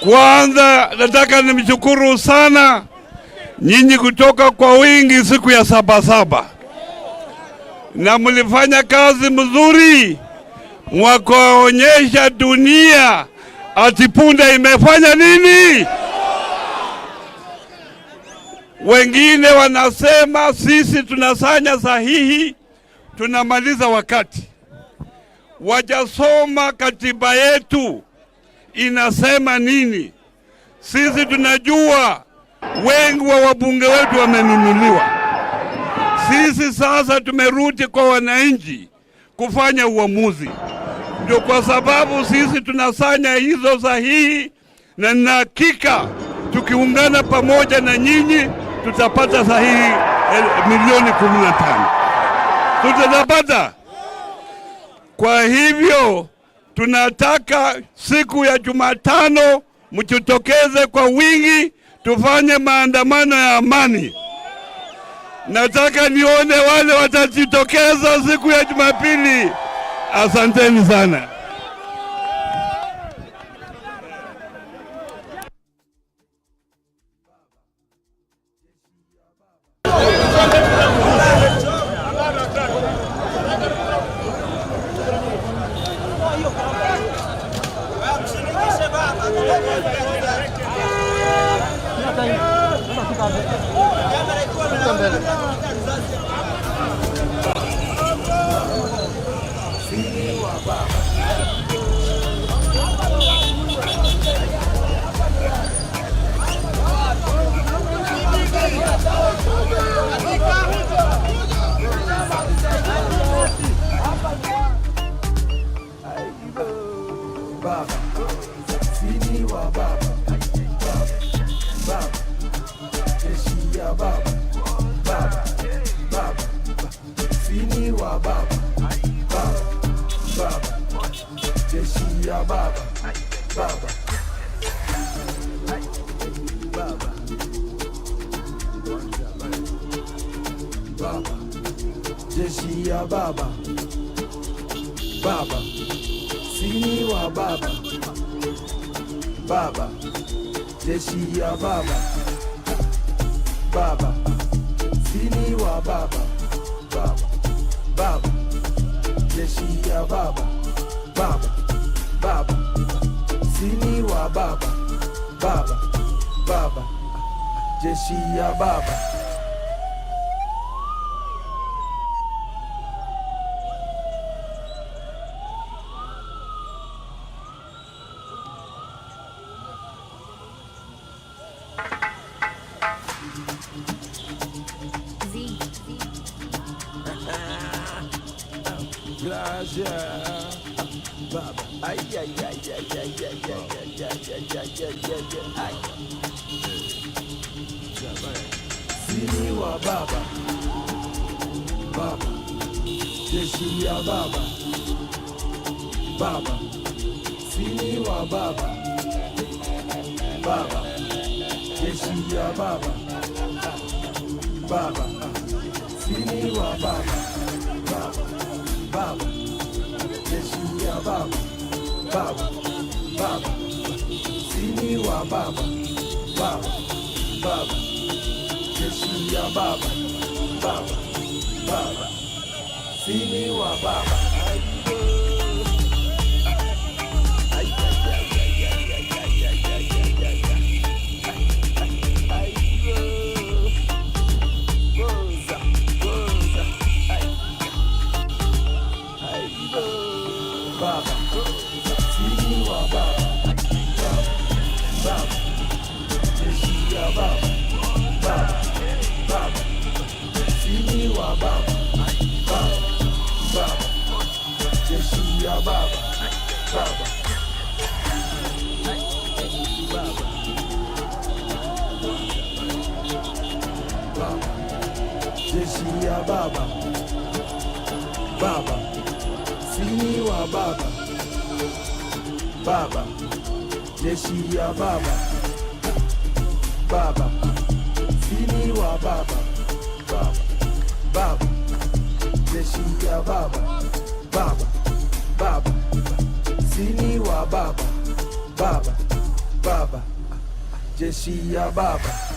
Kwanza nataka nimshukuru sana nyinyi kutoka kwa wingi siku ya Sabasaba, na mlifanya kazi mzuri, mwakaonyesha dunia ati punda imefanya nini. Wengine wanasema sisi tunasanya sahihi, tunamaliza wakati. Wajasoma katiba yetu inasema nini. Sisi tunajua wengi wa wabunge wetu wamenunuliwa. Sisi sasa tumerudi kwa wananchi kufanya uamuzi. Ndio kwa sababu sisi tunasanya hizo sahihi, na nina hakika tukiungana pamoja na nyinyi tutapata sahihi milioni 15. Tutapata. Kwa hivyo tunataka siku ya Jumatano mjitokeze kwa wingi, tufanye maandamano ya amani. Nataka nione wale watajitokeza siku ya Jumapili. Asanteni sana. Jeshi ya baba, baba, sini wa baba, baba, jeshi ya baba, baba, sini wa baba, baba, baba, jeshi ya baba, baba, baba, sini wa baba, baba, baba, jeshi ya baba. Baba, ay ay ay ay ay ay ay. Sini wa baba, baba, jeshi ya baba, baba, sini wa baba, baba, jeshi ya baba, baba, sini wa baba, baba, baba, jeshi ya baba, baba, baba, sini wa baba, baba, baba, jeshi ya baba, baba, baba, sini wa baba. Jeshi ya baba, baba, sini wa baba, baba, jeshi ya baba, baba, sini wa baba, baba, baba, jeshi ya baba, baba, baba, sini wa baba, baba, baba, jeshi ya baba.